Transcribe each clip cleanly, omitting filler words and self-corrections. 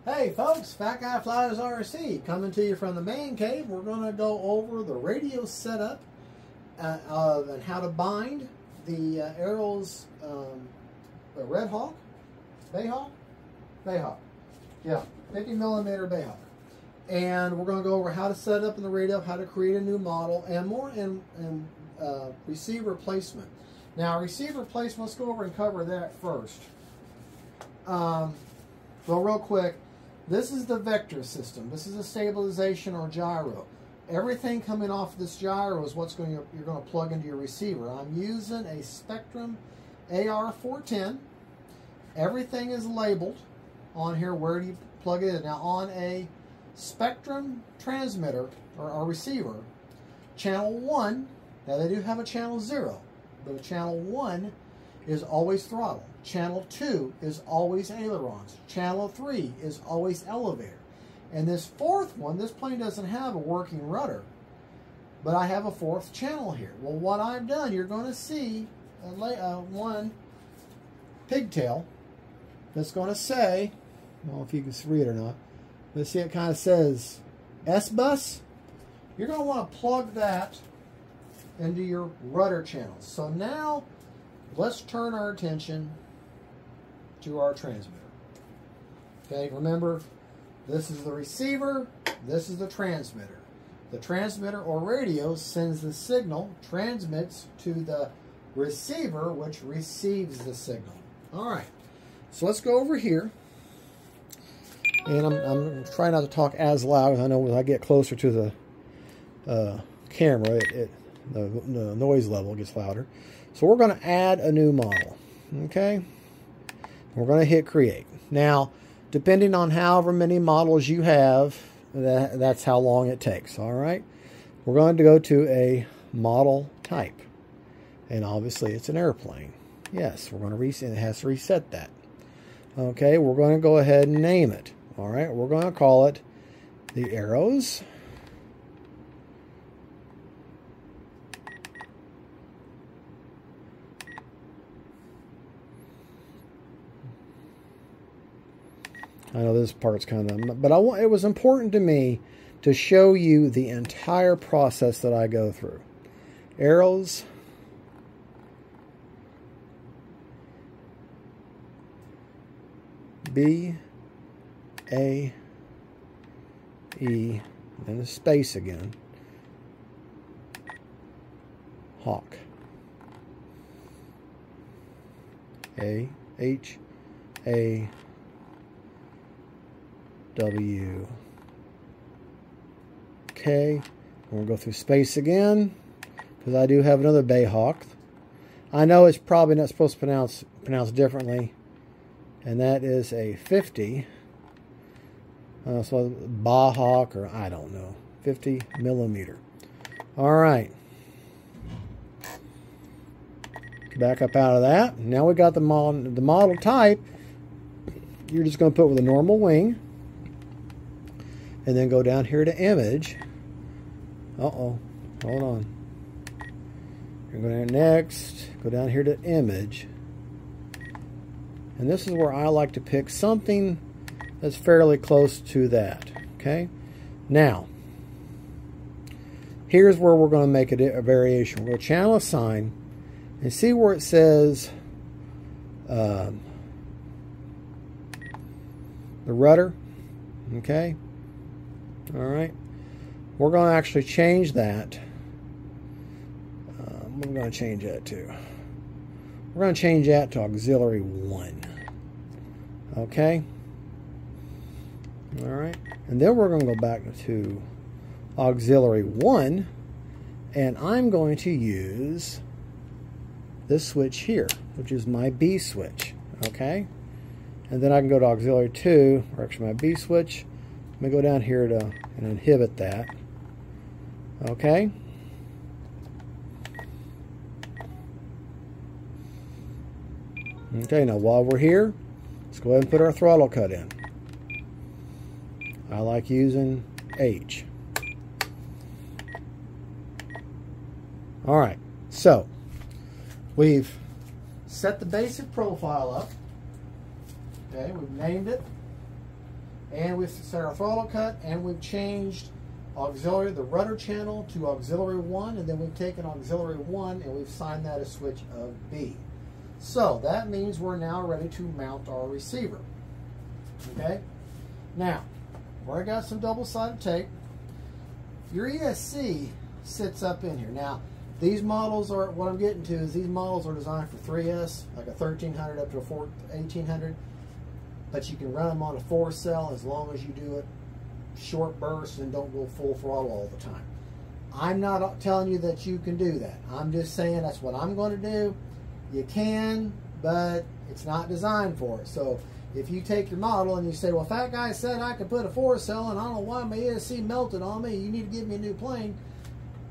Hey folks, Fat Guy Flies RC coming to you from the man cave. We're going to go over the radio setup and how to bind the Arrows Red Hawk, Bae Hawk, yeah, 50mm Bae Hawk. And we're going to go over how to set it up in the radio, how to create a new model, and more in receiver placement. Now, receiver placement, let's go over and cover that first. Well, real quick, this is the vector system. This is a stabilization or gyro. Everything coming off this gyro is what's you're going to plug into your receiver. I'm using a Spectrum AR410. Everything is labeled on here. Where do you plug it in? Now, on a Spectrum transmitter or receiver, channel 1, now they do have a channel 0, but channel 1 is always throttle. Channel 2 is always ailerons. Channel 3 is always elevator. And this fourth one, this plane doesn't have a working rudder, but I have a fourth channel here. Well, what I've done, you're going to see one pigtail that's going to say, I don't know if you can read it or not, but see it kind of says S-bus. You're going to want to plug that into your rudder channels. So now, let's turn our attention to our transmitter. Okay, remember, this is the receiver, this is the transmitter. The transmitter or radio sends the signal, transmits to the receiver, which receives the signal. All right, so let's go over here. And I'm trying not to talk as loud, because I know when I get closer to the camera, the noise level gets louder. So we're going to add a new model, okay? We're going to hit create. Now, depending on however many models you have, that's how long it takes, all right? We're going to go to a model type. And obviously it's an airplane. Yes, we're going to reset, it has to reset that. Okay, we're going to go ahead and name it. All right, we're going to call it the Arrows I know this part's kind of, but it was important to me to show you the entire process that I go through. Arrows B A E, then a space again, Hawk, A H A W K. We'll go through space again, because I do have another Bae Hawk. I know it's probably not supposed to pronounce differently, and that is a 50. So Bae Hawk, or I don't know, 50mm. All right. Back up out of that. Now we got the model type. You're just going to put with a normal wing. And then go down here to image. Uh-oh. Hold on. You're going to go next. Go down here to image. And this is where I like to pick something that's fairly close to that. Okay? Now, here's where we're going to make a variation. We'll channel assign and see where it says the rudder. Okay? All right, we're going to actually change that. What are we going to change that to? We're going to change that to auxiliary 1. Okay. All right, and then we're going to go back to auxiliary 1, and I'm going to use this switch here, which is my B switch. Okay, and then I can go to auxiliary 2, or actually my B switch. Let me go down here and inhibit that. Okay. Okay, now while we're here, let's go ahead and put our throttle cut in. I like using H. All right, so we've set the basic profile up. Okay, we've named it. And we've set our throttle cut, and we've changed auxiliary, the rudder channel, to auxiliary 1, and then we've taken auxiliary 1 and we've signed that a switch of B. So that means we're now ready to mount our receiver. Okay? Now, where I got some double-sided tape, your ESC sits up in here. Now, these models are, what I'm getting to is these models are designed for 3S, like a 1300 up to a 1800, but you can run them on a 4-cell as long as you do it short bursts and don't go full throttle all the time. I'm not telling you that you can do that. I'm just saying that's what I'm going to do. You can, but it's not designed for it. So if you take your model and you say, well, Fat Guy said I could put a 4-cell and I don't know why my ESC melted on me, you need to give me a new plane.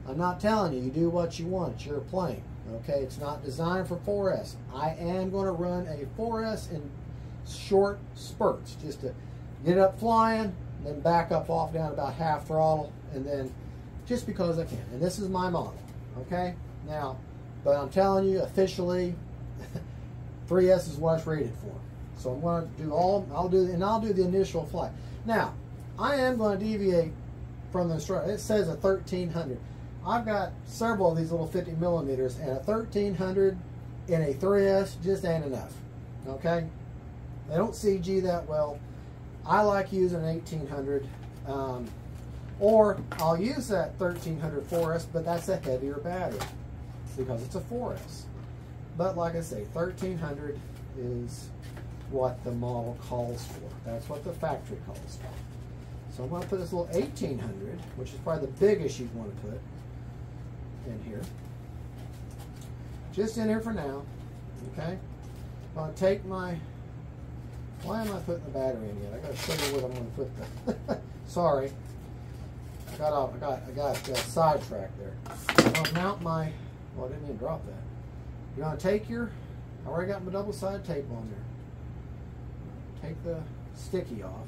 I'm not telling you. You do what you want. It's your plane. Okay? It's not designed for 4S. I am going to run a 4S in short spurts just to get it up flying, then back up off down about half throttle, and then just because I can. And this is my model. Okay? Now, but I'm telling you, officially, 3S is what it's rated for. So I'm going to do I'll do the initial flight. Now, I am going to deviate from the instruction. It says a 1300. I've got several of these little 50 millimeters, and a 1300 in a 3S just ain't enough. Okay? They don't CG that well. I like using an 1800, or I'll use that 1300 4S, but that's a heavier battery because it's a 4S. But like I say, 1300 is what the model calls for. That's what the factory calls for. So I'm going to put this little 1800, which is probably the biggest you'd want to put in here. Just in here for now. Okay? I'm going to take my... Why am I putting the battery in yet? I got to show you what I'm going to put the... Sorry. I got sidetracked there. I'm going to mount my... Well, I didn't even drop that. You're going to take your... I already got my double-sided tape on there. Take the sticky off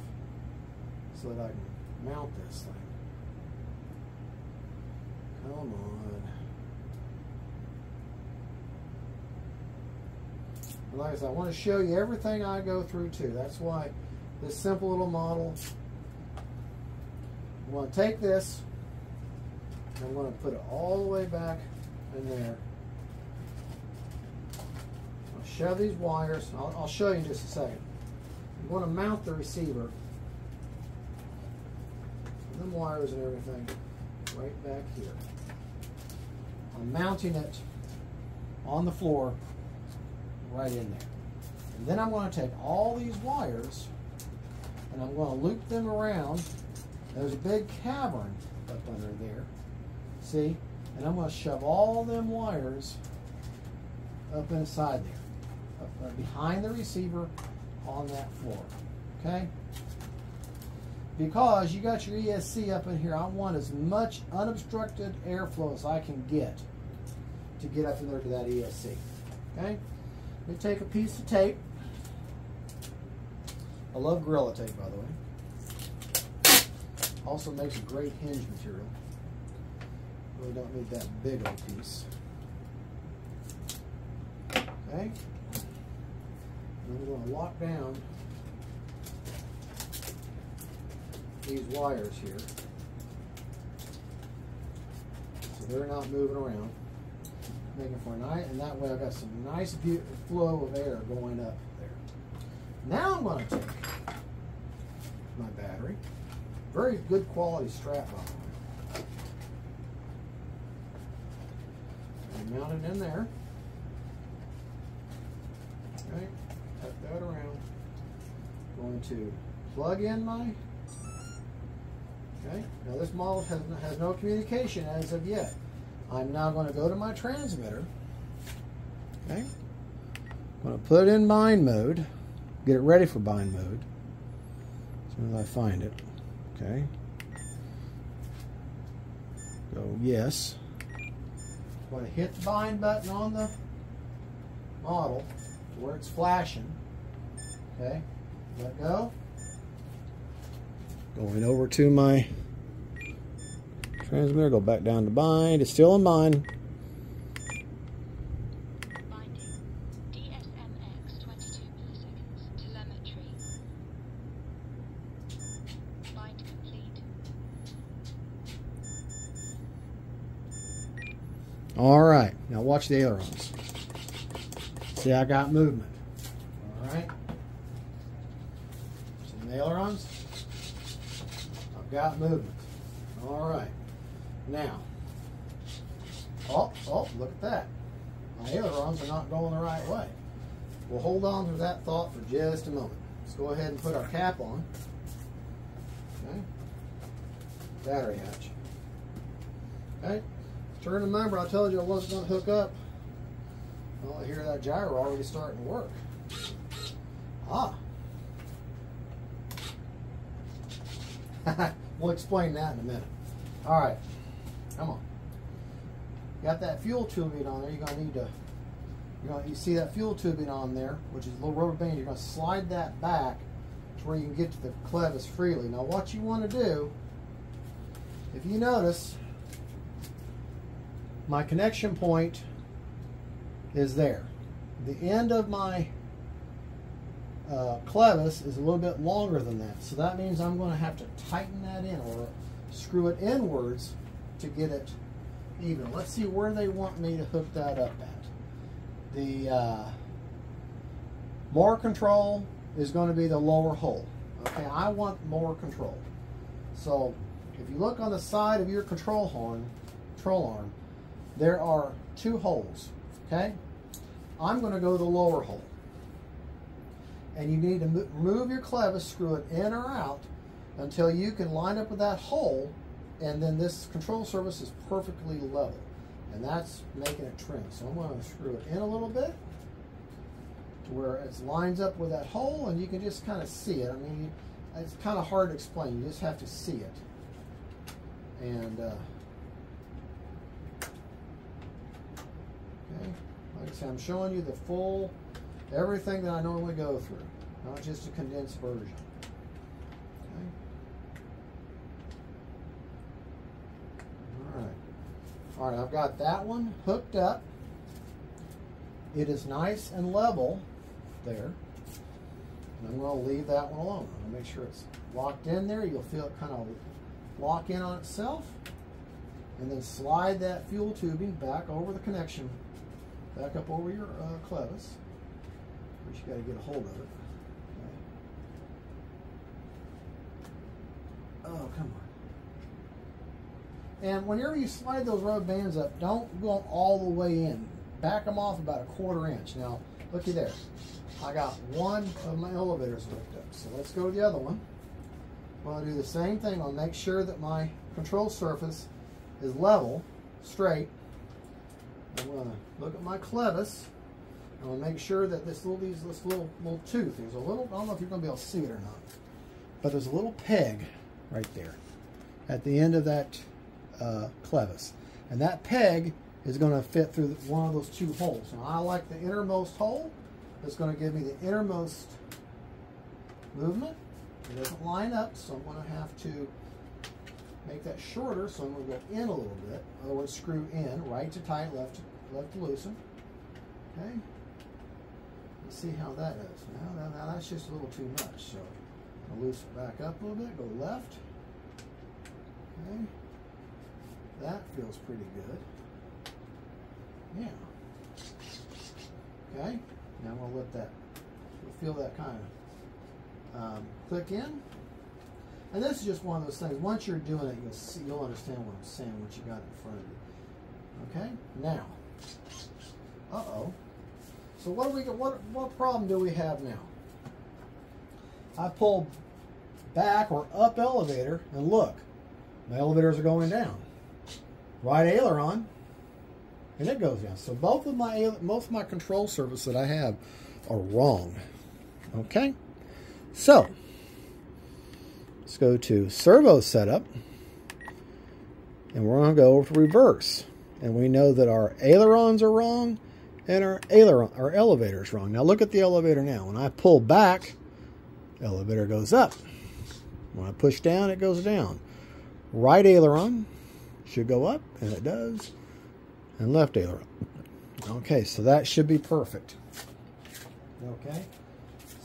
so that I can mount this thing. Come on. And like I said, I want to show you everything I go through too. That's why this simple little model, I'm going to take this and I'm going to put it all the way back in there. I'll shove these wires. I'll show you in just a second. I'm going to mount the receiver. And them wires and everything right back here. I'm mounting it on the floor right in there. And then I'm going to take all these wires and I'm going to loop them around. There's a big cavern up under there. See? And I'm going to shove all them wires up inside there. Up behind the receiver on that floor. Okay? Because you got your ESC up in here, I want as much unobstructed airflow as I can get to get up in there to that ESC. Okay? Let me take a piece of tape. I love Gorilla Tape, by the way. Also makes a great hinge material. Really don't need that big old piece. Okay? And I'm going to lock down these wires here so they're not moving around, making for a night, and that way I've got some nice flow of air going up there. Now I'm going to take my battery, very good quality strap by the way, and mount it in there. Okay, tuck that around. Going to plug in my... Okay, now this model has no communication as of yet. I'm now going to go to my transmitter. Okay, I'm going to put it in bind mode, get it ready for bind mode as soon as I find it. Okay, go yes. I'm going to hit the bind button on the model to where it's flashing. Okay, let go. Going over to my transmitter, go back down to bind. It's still in bind. Binding. DSMX 22 milliseconds. Telemetry. All right, now watch the ailerons. See, I got movement. All right. See the ailerons? I've got movement. All right. Now, oh, look at that. My ailerons are not going the right way. We'll hold on to that thought for just a moment. Let's go ahead and put our cap on. Okay. Battery hatch. Okay. Turn the member. I told you I wasn't going to hook up. Well, I hear that gyro already starting to work. Ah. We'll explain that in a minute. All right. Come on. Got that fuel tubing on there. You're going to need to, you see that fuel tubing on there, which is a little rubber band. You're going to slide that back to where you can get to the clevis freely. Now what you want to do, if you notice, my connection point is there. The end of my clevis is a little bit longer than that. So that means I'm going to have to tighten that in or screw it inwards to get it even. Let's see where they want me to hook that up at. The more control is going to be the lower hole. Okay, I want more control. So if you look on the side of your control arm, there are two holes. Okay, I'm going to go to the lower hole. And you need to move your clevis, screw it in or out until you can line up with that hole, and then this control surface is perfectly level. And that's making it trim. So I'm going to screw it in a little bit to where it lines up with that hole, and you can just kind of see it. I mean, it's kind of hard to explain. You just have to see it. And okay, like I said, I'm showing you the full, everything that I normally go through, not just a condensed version. Okay. All right, I've got that one hooked up. It is nice and level there. And I'm going to leave that one alone. I'm going to make sure it's locked in there. You'll feel it kind of lock in on itself. And then slide that fuel tubing back over the connection, back up over your clevis. But you got to get a hold of it. Okay. Oh, come on. And whenever you slide those rubber bands up, don't go all the way in. Back them off about a 1/4 inch. Now, looky there. I got one of my elevators hooked up. So let's go to the other one. I'm going to do the same thing. I'll make sure that my control surface is level, straight. I'm going to look at my clevis. I'm going to make sure that this little tooth, there's a little, I don't know if you're going to be able to see it or not, but there's a little peg right there at the end of that clevis. And that peg is going to fit through one of those two holes. Now I like the innermost hole. It's going to give me the innermost movement. It doesn't line up, so I'm going to have to make that shorter. So I'm going to go in a little bit. In other words, screw in, right to tight, left to loosen. Okay. Let's see how that is. Now that's just a little too much. So I'll loosen it back up a little bit. Go left. Okay. That feels pretty good. Yeah. Okay. Now I'm going to let that, you'll feel that kind of click in. And this is just one of those things. Once you're doing it, you'll understand what I'm saying, what you got in front of you. Okay. Now. Uh-oh. So what do we got? What problem do we have now? I pull back or up elevator, and look, my elevators are going down. Right aileron, and it goes down. So most of my control surface that I have are wrong. Okay, so let's go to servo setup, and we're going to go over to reverse. And we know that our ailerons are wrong, and our elevator is wrong. Now look at the elevator now. When I pull back, elevator goes up. When I push down, it goes down. Right aileron should go up, and it does. And left aileron. Okay, so that should be perfect. Okay,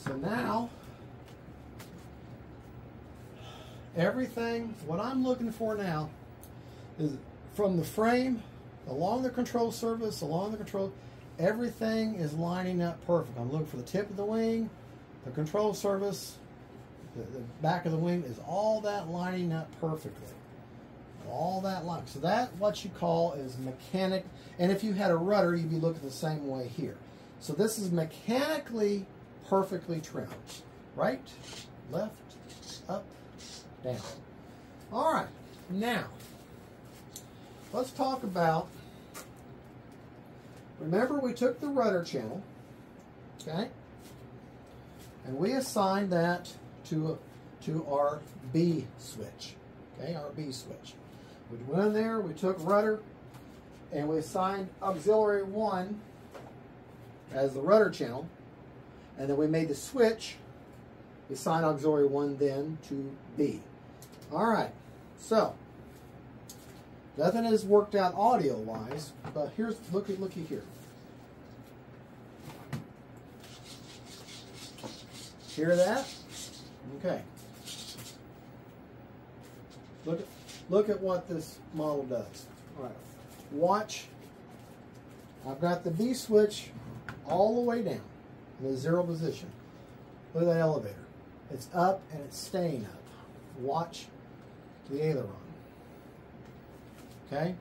so now everything, what I'm looking for now is from the frame along the control surface, everything is lining up perfect. I'm looking for the tip of the wing, the control surface, the back of the wing, is all that lining up perfectly. All that line. So that what you call is mechanic. And if you had a rudder, you'd be looking the same way here. So this is mechanically perfectly trimmed. Right, left, up, down. All right, now let's talk about, remember we took the rudder channel, okay, and we assigned that to our B switch, okay, our B switch. We went in there, we took rudder, and we assigned auxiliary 1 as the rudder channel, and then we made the switch, we assigned auxiliary 1 then to B. All right, so nothing is worked out audio-wise, but here's, looky here. Hear that? Okay. Look at what this model does. All right. Watch. I've got the B switch all the way down in the 0 position. Look at that elevator. It's up and it's staying up. Watch the aileron. Okay?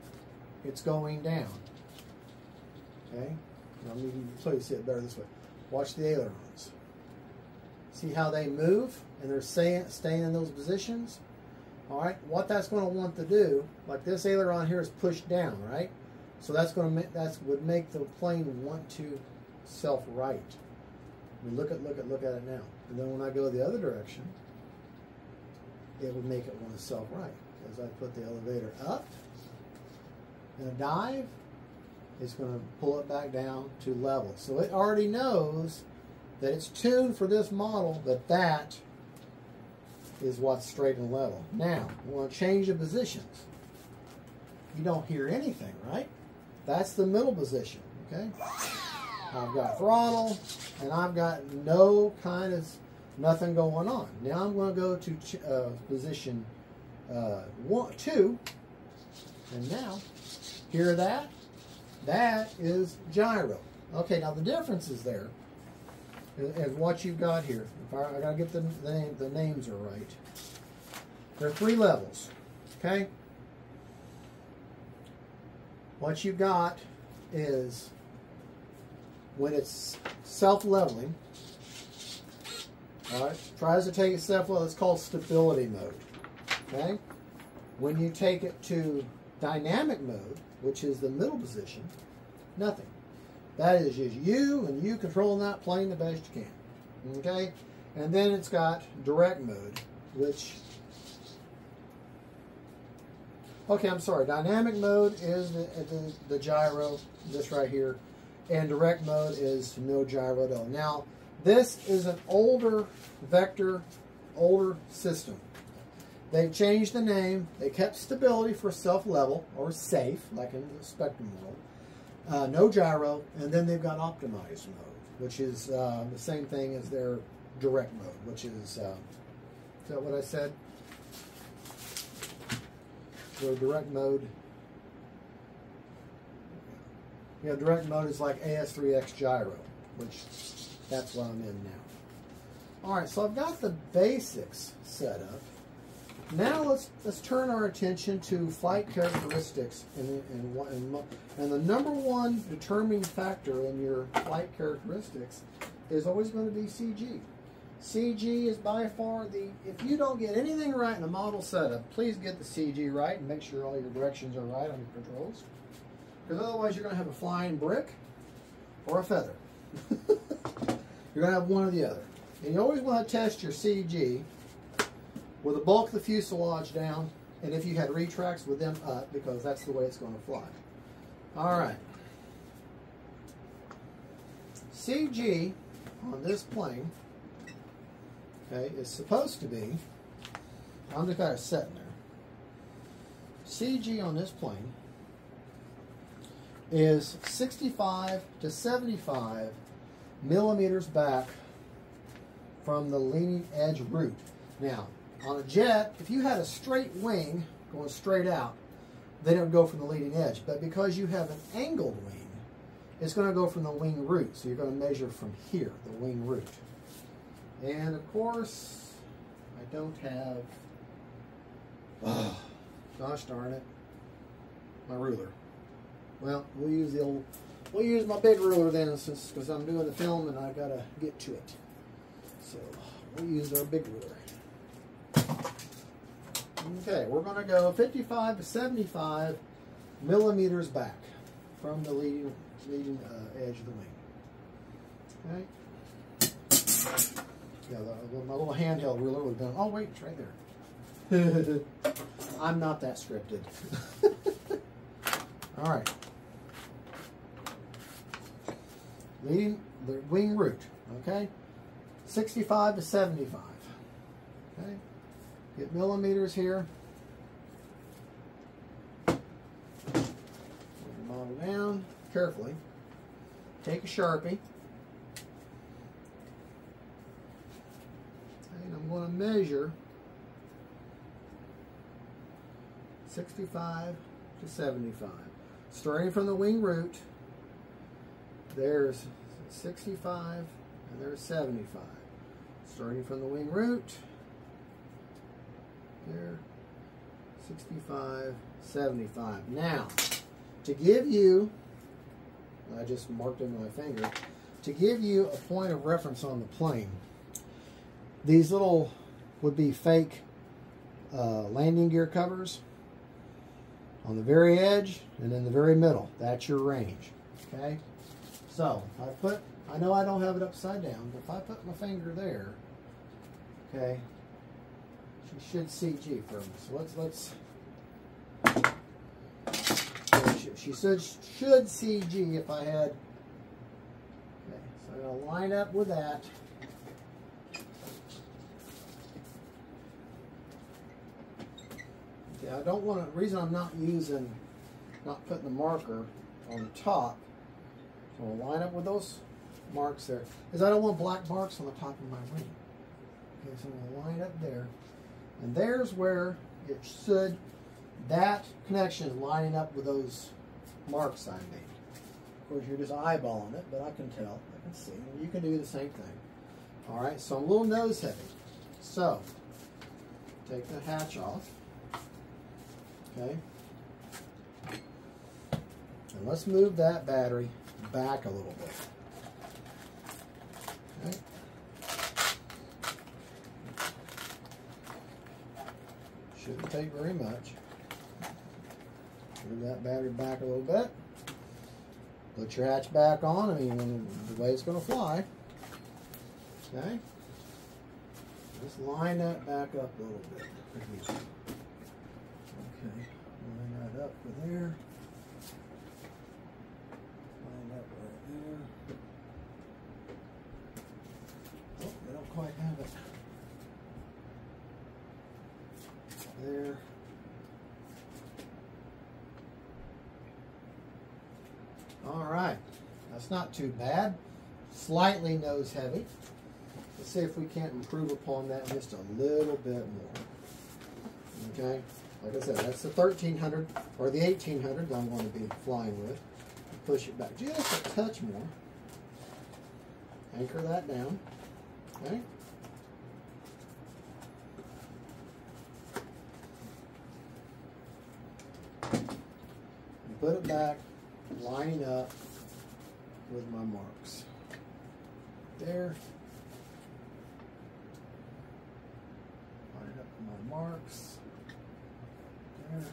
It's going down. Okay? Now maybe you can see it better this way. Watch the ailerons. See how they move and they're staying in those positions? All right, what that's going to want to do, like this aileron here is pushed down, right? So that's going to would make the plane want to self-right. I mean, look at it now. And then when I go the other direction, it would make it want to self-right. As I put the elevator up in a dive, it's going to pull it back down to level. So it already knows that it's tuned for this model, that is what's straight and level. Now, we want to change the positions. You don't hear anything, right? That's the middle position, okay? I've got throttle, and I've got nothing going on. Now I'm going to go to position 2, and now, hear that? That is gyro. Okay, now the difference is there. Is what you've got here. I gotta get the names are right. There are 3 levels. Okay? What you've got is when it's self-leveling, alright, tries to take it self-level, it's called stability mode. Okay? When you take it to dynamic mode, which is the middle position, nothing. That is just you and you controlling that plane the best you can. Okay? And then it's got direct mode, which... Okay, I'm sorry. Dynamic mode is the gyro, this right here. And direct mode is no gyro at all. Now, this is an older vector, older system. They've changed the name. They kept stability for self-level, or safe, like in the Spectrum world. No gyro, and then they've got optimized mode, which is the same thing as their direct mode, which is that what I said? So direct mode. Yeah, direct mode is like AS3X gyro, which that's what I'm in now. All right, so I've got the basics set up. Now let's turn our attention to flight characteristics, and the number one determining factor in your flight characteristics is always going to be CG. CG is by far if you don't get anything right in the model setup, please get the CG right and make sure all your directions are right on your controls. Because otherwise you're going to have a flying brick or a feather. You're going to have one or the other. And you always want to test your CG with the bulk of the fuselage down, and if you had retracts with them up, because that's the way it's going to fly. All right. CG on this plane, okay, is supposed to be, I'm just got it sitting there. CG on this plane is 65 to 75 millimeters back from the leading edge root. Now, on a jet, if you had a straight wing going straight out, then it would go from the leading edge. But because you have an angled wing, it's going to go from the wing root. So you're going to measure from here, the wing root. And of course, I don't have, oh, gosh darn it, my ruler. Well, we'll use my big ruler then, since because I'm doing the film and I gotta get to it. So we'll use our big ruler. Okay, we're going to go 55 to 75 millimeters back from the leading edge of the wing. Okay. Yeah, my little handheld ruler would have done. Oh wait, it's right there. I'm not that scripted. All right. Leading the wing root. Okay. 65 to 75. Okay. Get millimeters here. Put your model down carefully. Take a Sharpie. And I'm going to measure 65 to 75. Starting from the wing root, there's 65 and there's 75. Starting from the wing root, there, 65, 75. Now, to give you, I just marked it with my finger, to give you a point of reference on the plane, these little would be fake landing gear covers on the very edge and in the very middle. That's your range. Okay? So, I know I don't have it upside down, but if I put my finger there, okay, she should CG for me. So she should CG if I had. Okay, so I'm going to line up with that. Okay, I don't want to. The reason I'm not putting the marker on the top, so I'll line up with those marks there, is I don't want black marks on the top of my ring. Okay, so I'm going to line up there. And there's where it should, that connection is lining up with those marks I made. Of course, you're just eyeballing it, but I can tell, I can see. And you can do the same thing. All right, so I'm a little nose heavy. So, take the hatch off. Okay. And let's move that battery back a little bit. Okay. Shouldn't take very much. Move that battery back a little bit. Put your hatch back on. I mean, the way it's going to fly. Okay. Just line that back up a little bit. Okay. Line that up for there. Line up right there. Oh, they don't quite have it. There. All right, that's not too bad. Slightly nose heavy. Let's see if we can't improve upon that just a little bit more. Okay, like I said, that's the 1300 or the 1800 I'm going to be flying with. Push it back just a touch more. Anchor that down. Okay. Put it back, lining up with my marks. There. Line up with my marks. There.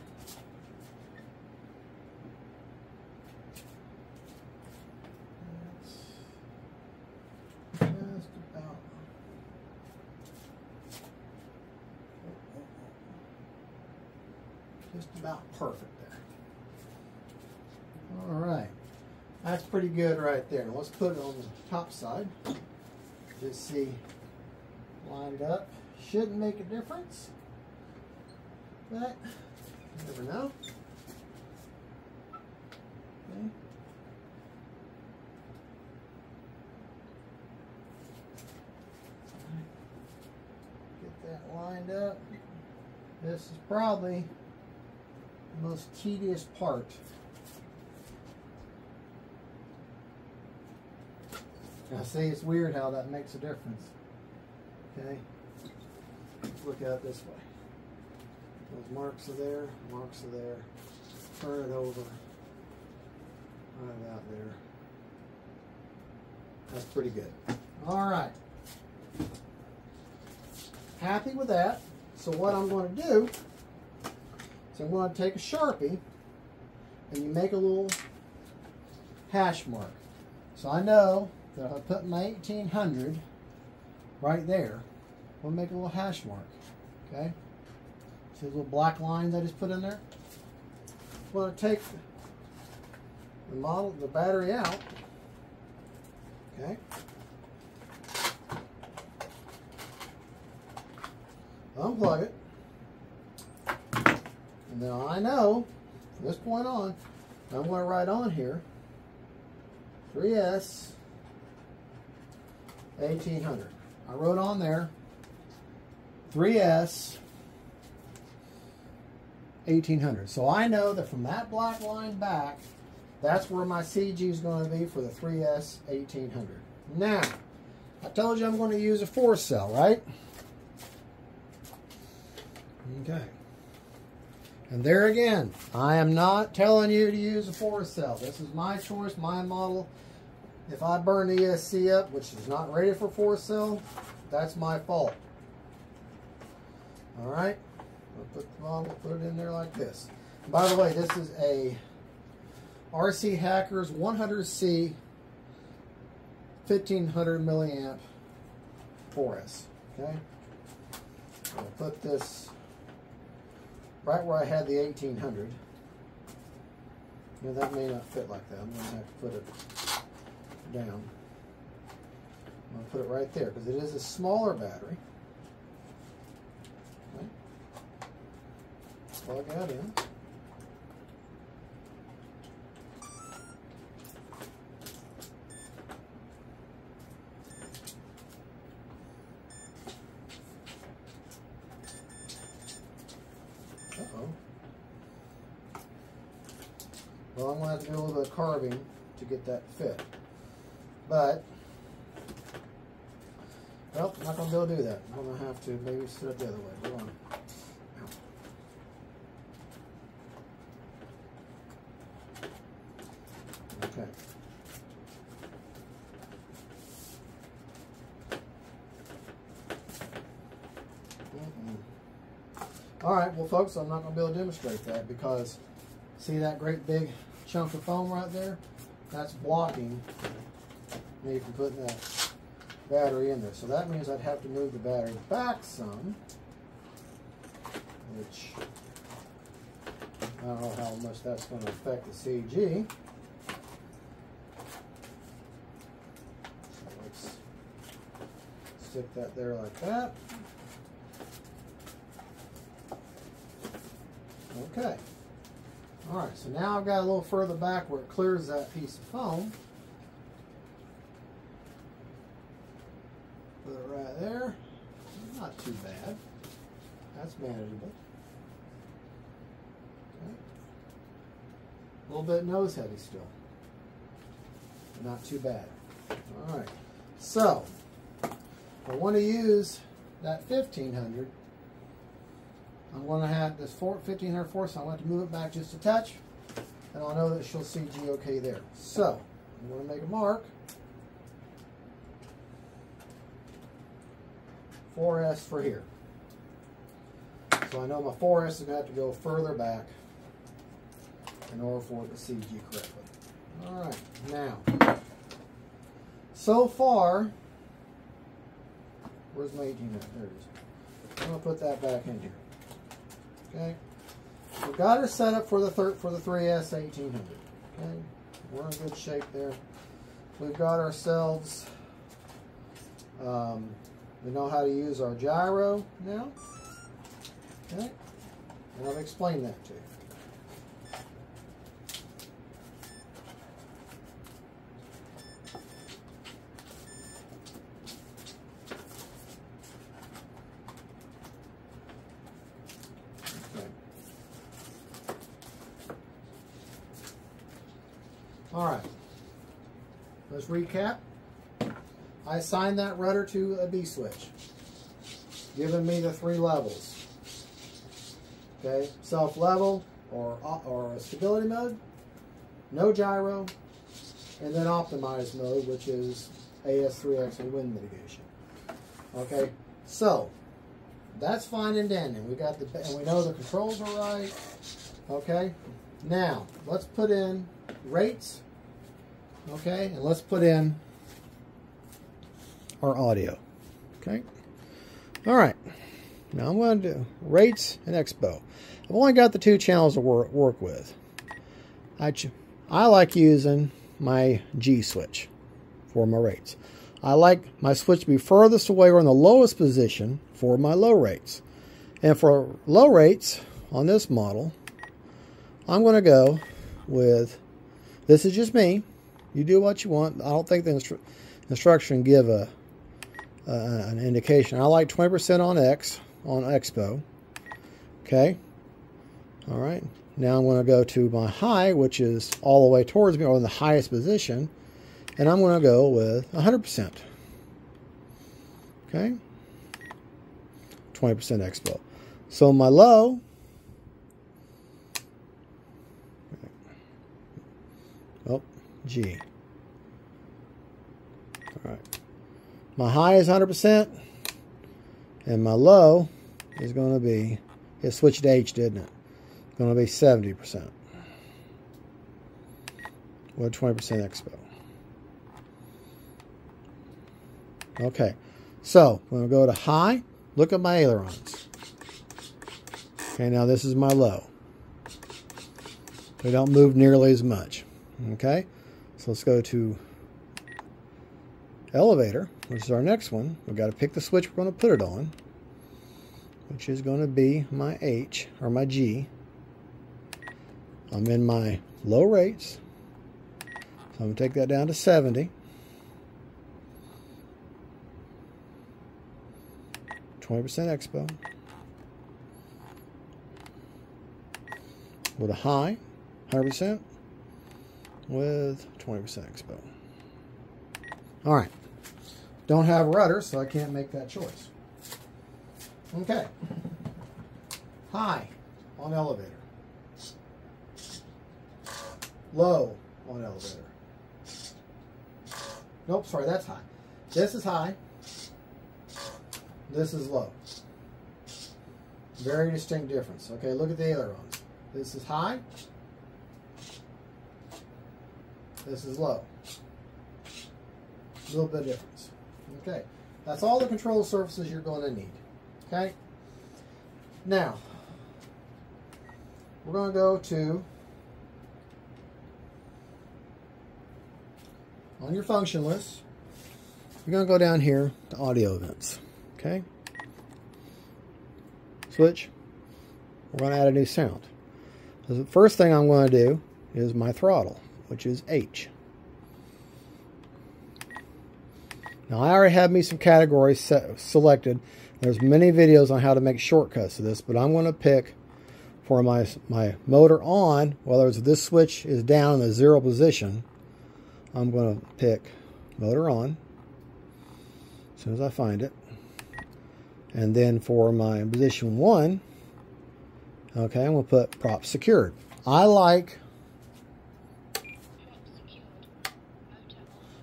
That's just about. Just about perfect there. All right, that's pretty good right there. Now let's put it on the top side. Just see, line it up. Shouldn't make a difference, but you never know. Okay. Get that lined up. This is probably most tedious part. Now see, it's weird how that makes a difference. Okay, let's look at it this way. Those marks are there, marks are there. Turn it over, right about there. That's pretty good. All right. Happy with that. So what I'm going to do is I'm going to take a Sharpie and you make a little hash mark. So I know that if I put my 1800 right there, we'll make a little hash mark. Okay? See the little black lines I just put in there? I'm going to take the battery out. Okay? Unplug it. And then I know, from this point on, I'm going to write on here 3S 1800. I wrote on there 3S 1800. So I know that from that black line back, that's where my CG is going to be for the 3S 1800. Now, I told you I'm going to use a 4-cell, right? Okay. And there again, I am not telling you to use a 4-cell. This is my choice, my model. If I burn the ESC up, which is not rated for 4-cell, that's my fault. All right? I'll put the model, put it in there like this. And by the way, this is a RC Hackers 100C 1500 milliamp 4S. Okay? I'll put this right where I had the 1800. Now that may not fit like that. I'm going to have to put it down. I'm going to put it right there because it is a smaller battery. Okay. Plug that in. Well, I'm going to have to do a little bit of carving to get that fit. But, well, I'm not going to be able to do that. I'm going to have to maybe sit up the other way. Hold on. Okay. All right, well, folks, I'm not going to be able to demonstrate that because see that great big chunk of foam right there? That's blocking me from putting that battery in there. So that means I'd have to move the battery back some, which I don't know how much that's going to affect the CG. So let's stick that there like that. Okay. Alright, so now I've got a little further back where it clears that piece of foam. Put it right there. Not too bad. That's manageable. Okay. A little bit nose heavy still. But not too bad. Alright, so if I want to use that 1500, I'm going to have this 1500 force, so I'm going to have to move it back just a touch, and I'll know that she'll CG okay there. So, I'm going to make a mark. 4S for here. So I know my 4S is going to have to go further back in order for it to CG correctly. Alright, now, so far, where's my 1800? There it is. I'm going to put that back in here. Okay, we've got her set up for the 3S 1800. Okay, we're in good shape there. We've got ourselves. We know how to use our gyro now. Okay, and I've explained that to you. Alright, let's recap. I assigned that rudder to a B switch, giving me the 3 levels. Okay, self-level or stability mode, no gyro, and then optimized mode, which is AS3X and wind mitigation. Okay, so that's fine and dandy. We got and we know the controls are right. Okay, now let's put in rates. Okay, and let's put in our audio. Okay, all right. Now I'm going to do rates and expo. I've only got the 2 channels to work with. I like using my G switch for my rates. I like my switch to be furthest away or in the lowest position for my low rates. And for low rates on this model, I'm going to go with, this is just me. You do what you want. I don't think the instruction give an indication. I like 20% on X, on expo. Okay. All right. Now I'm going to go to my high, which is all the way towards me, or in the highest position. And I'm going to go with 100%. Okay. 20% expo. So my low, oh, G. All right. My high is 100%, and my low is going to be, it switched to H, didn't it? It's going to be 70% with 20% expo. Okay, so I'm going to go to high, look at my ailerons. Okay, now this is my low. They don't move nearly as much. Okay, so let's go to elevator, which is our next one. We've got to pick the switch we're going to put it on, which is going to be my H, or my G. I'm in my low rates, so I'm going to take that down to 70. 20% expo. With a high, 100%, with 20% expo. All right. Don't have rudder, so I can't make that choice. Okay. High on elevator. Low on elevator. Nope, sorry, that's high. This is high. This is low. Very distinct difference. Okay, look at the ailerons. This is high. This is low. A little bit of difference. Okay, that's all the control surfaces you're going to need. Okay, now we're going to go to, on your function list, you're going to go down here to audio events. Okay, switch. We're going to add a new sound. So the first thing I'm going to do is my throttle, which is H. Now I already have me some categories selected. There's many videos on how to make shortcuts to this, but I'm going to pick for my motor on, whether this switch is down in the 0 position, I'm going to pick motor on as soon as I find it. And then for my position 1, okay, I'm going to put prop secured. I like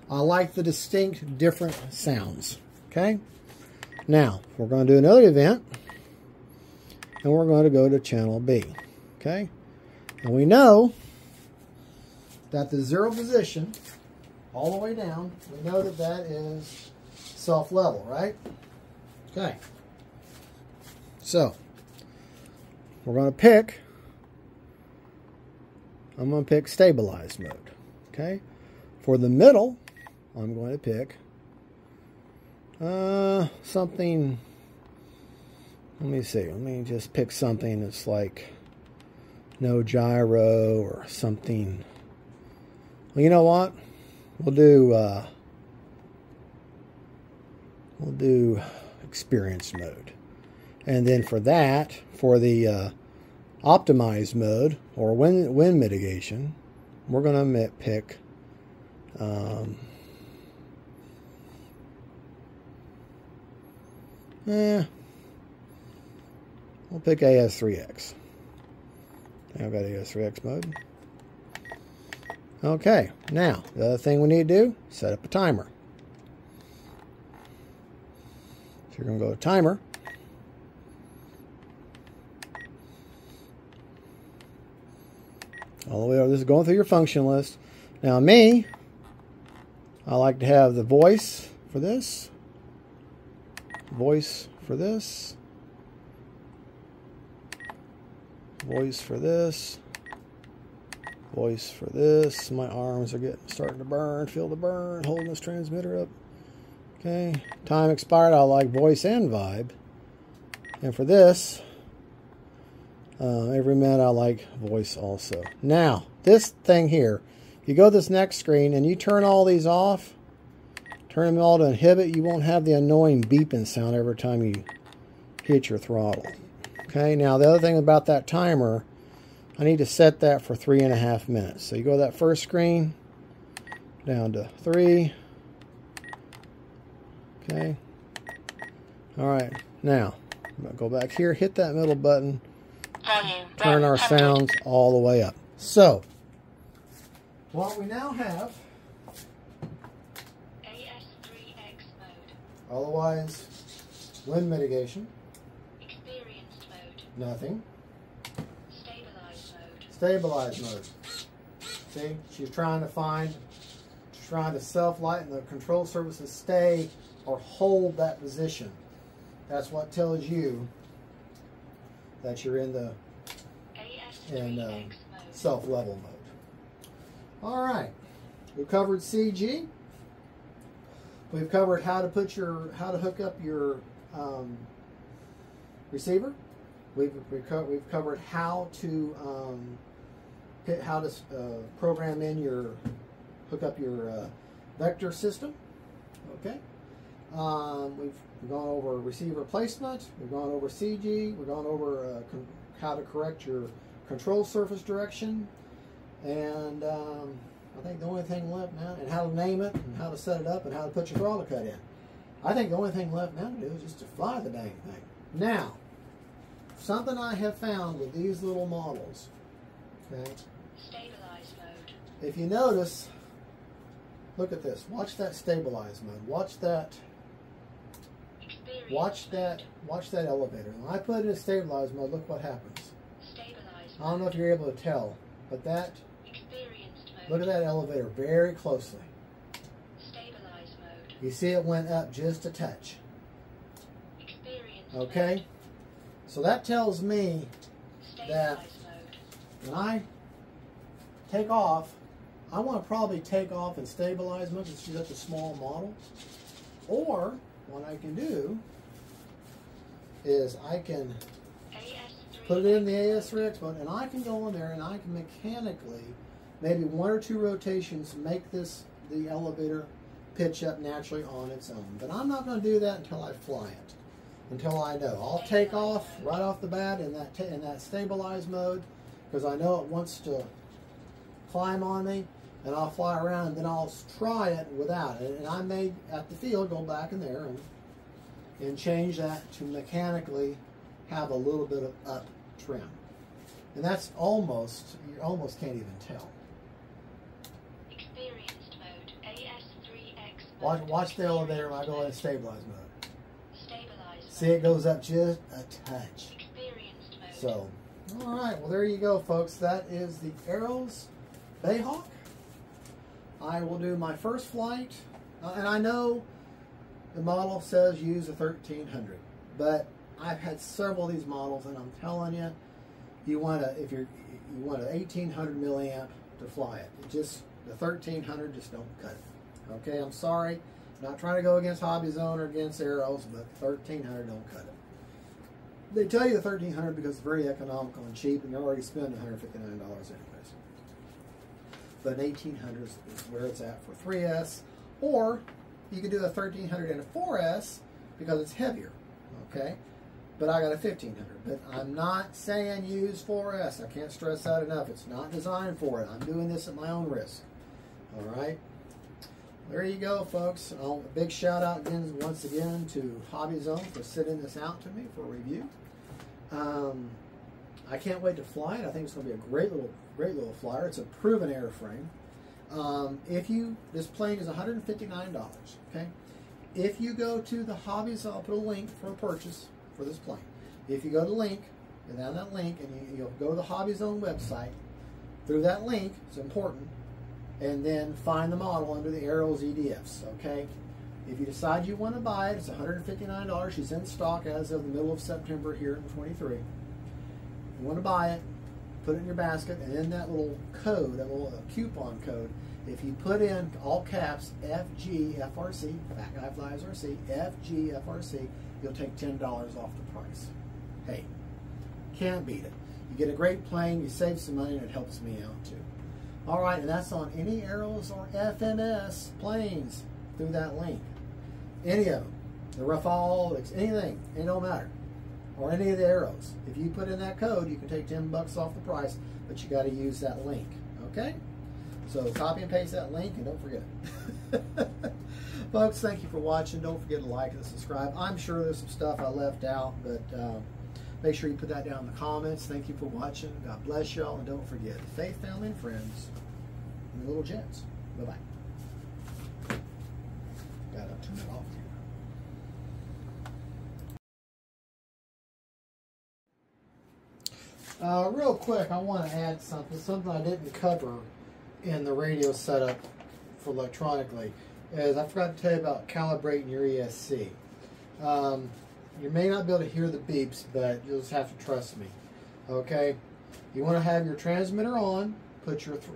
the distinct different sounds. Okay, now we're going to do another event, and we're going to go to channel B. Okay, and we know that the 0 position all the way down, we know that that is self-level, right? Okay, so we're going to pick, I'm going to pick stabilized mode. Okay, for the middle, I'm going to pick something, let me see, let me just pick something that's like no gyro or something. Well, you know what? We'll do experience mode. And then for that, for the optimized mode or wind mitigation, we're going to pick We'll pick AS3X. I've got AS3X mode. Okay, now the other thing we need to do, set up a timer. So you're going to go to timer. All the way over. This is going through your function list. Now me, I like to have the voice for this. Voice for this. Voice for this. Voice for this. My arms are starting to burn. Feel the burn. Holding this transmitter up. Okay. Time expired. I like voice and vibe. And for this, every minute I like voice also. Now, this thing here, if you go to this next screen and you turn all these off, turn them all to inhibit, you won't have the annoying beeping sound every time you hit your throttle. Okay, now the other thing about that timer, I need to set that for 3.5 minutes. So you go to that first screen, down to 3. Okay. All right, now, I'm going to go back here, hit that middle button, turn our sounds all the way up. So, what we now have, AS3X mode. Otherwise, wind mitigation. Experienced mode. Nothing. Stabilize mode. Stabilize mode. See, she's trying to self-lighten the control surfaces, stay or hold that position. That's what tells you that you're in the self-level mode. All right, we've covered CG. We've covered how to hook up your receiver. We've covered how to program in hook up your vector system. Okay. We've gone over receiver placement. We've gone over CG. We've gone over how to correct your control surface direction, and I think the only thing left now, and how to name it, and how to set it up, and how to put your throttle cut in. I think the only thing left now to do is just to fly the dang thing. Now, something I have found with these little models, okay? Stabilize mode. If you notice, look at this. Watch that stabilize mode. Watch that. Watch that elevator. When I put it in stabilize mode, look what happens. Stabilize I don't know if you're able to tell, but look at that elevator very closely. Stabilize mode. You see it went up just a touch. Okay? Mode. So that tells me that when I take off, I want to probably take off and stabilize mode since it's such a small model. Or what I can do is I can put it in the AS3X mode, and I can go in there and I can mechanically, maybe 1 or 2 rotations, make the elevator pitch up naturally on its own. But I'm not going to do that until I fly it, until I know. I'll take off right off the bat in that stabilize mode, because I know it wants to climb on me, and I'll fly around, and then I'll try it without it. And I may, at the field, go back in there and change that to mechanically have a little bit of up trim. And that's you almost can't even tell. Experienced mode, AS3X mode. Watch the elevator when I go in stabilize mode. Stabilize See, it goes up just a touch. Experienced mode. So, all right, well, there you go, folks. That is the Arrows Bae Hawk. I will do my first flight, and I know the model says use a 1300, but I've had several of these models, and I'm telling you, you want an 1800 milliamp to fly it. The 1300 just don't cut it. Okay, I'm sorry. I'm not trying to go against Hobby Zone or against Arrows, but 1300 don't cut it. They tell you the 1300 because it's very economical and cheap, and you're already spending $159 anyways. But an 1800 is where it's at for 3S, or you could do a 1300 and a 4S because it's heavier. Okay, but I got a 1500. But I'm not saying use 4S. I can't stress that enough. It's not designed for it. I'm doing this at my own risk. All right. there you go, folks. A big shout out again, once again, to Hobby Zone for sending this out to me for a review. I can't wait to fly it. I think it's going to be a great little flyer. It's a proven airframe. This plane is $159. Okay. If you go to the Hobby Zone, I'll put a link for a purchase for this plane. If you go to link, and down that link, and you'll go to the Hobby Zone website. Through that link, it's important, and then find the model under the Arrows EDFs. Okay. If you decide you want to buy it, it's $159. She's in stock as of the middle of September here in 23. You want to buy it, put it in your basket, and in that little code, that little coupon code, if you put in all caps FGFRC, Fat Guy Flies RC, FGFRC, you'll take $10 off the price. Hey, can't beat it. You get a great plane, you save some money, and it helps me out too. All right, and that's on any Arrows or FMS planes through that link. Any of them, the Rafale, anything, it don't matter. Or any of the Arrows. If you put in that code, you can take $10 off the price, but you got to use that link. Okay? So copy and paste that link, and don't forget it. Folks, thank you for watching. Don't forget to like and subscribe. I'm sure there's some stuff I left out, but make sure you put that down in the comments. Thank you for watching. God bless y'all, and don't forget, faith, family, and friends, and the little jets. Bye-bye. Got to turn it off here. Real quick, I want to add something I didn't cover in the radio setup for electronically, is I forgot to tell you about calibrating your ESC. You may not be able to hear the beeps, but you'll just have to trust me. Okay? You want to have your transmitter on,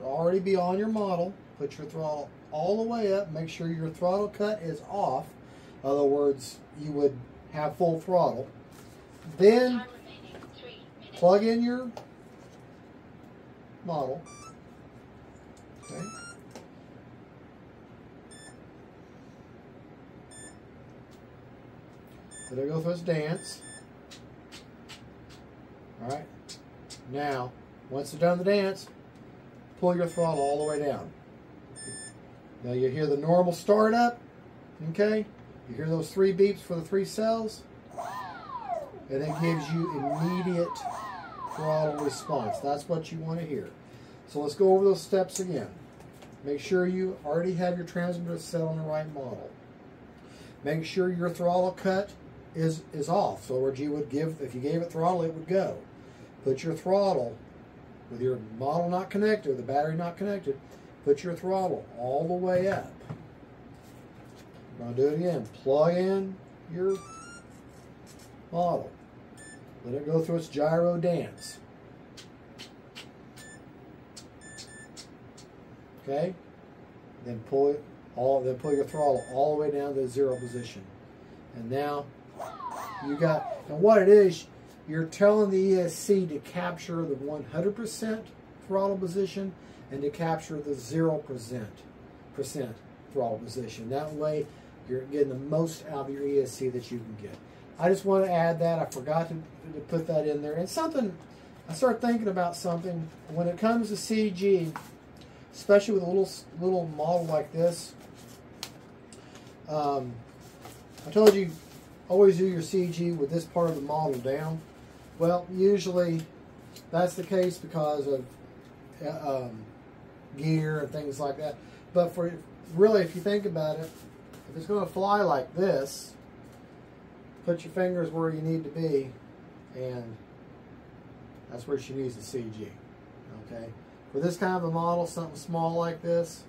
already be on your model, put your throttle all the way up, make sure your throttle cut is off. In other words, you would have full throttle. Then plug in your model. Okay. Let it go through its dance. Alright. Now, once it's done the dance, pull your throttle all the way down. Now you hear the normal start up. Okay? You hear those 3 beeps for the 3 cells. And it gives you immediate throttle response. That's what you want to hear. So let's go over those steps again. Make sure you already have your transmitter set on the right model. Make sure your throttle cut is off. So where you would if you gave it throttle, it would go. Put your throttle, with your model not connected, the battery not connected, put your throttle all the way up. I'm going to do it again. Plug in your model. Let it go through its gyro dance. Okay? Then pull your throttle all the way down to the 0 position. And now and what it is, you're telling the ESC to capture the 100% throttle position and to capture the 0% throttle position. That way, you're getting the most out of your ESC that you can get. I just want to add that. I forgot to put that in there. And something, I started thinking about something. When it comes to CG, especially with a little model like this, I told you, always do your CG with this part of the model down. Well, usually that's the case because of gear and things like that. But for really, if you think about it, if it's going to fly like this, put your fingers where you need to be, and that's where she needs the CG. Okay, for this kind of a model, something small like this,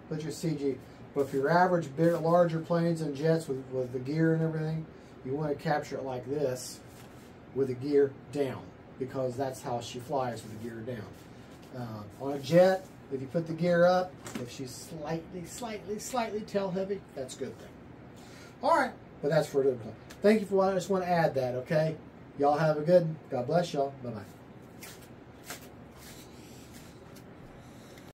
put your CG. But for your average, larger planes and jets with the gear and everything, you want to capture it like this with the gear down, because that's how she flies, with the gear down. On a jet, if you put the gear up, if she's slightly tail heavy, that's a good thing. All right, but that's for a different time. Thank you for watching. I just want to add that, okay? Y'all have a good one. God bless y'all. Bye-bye.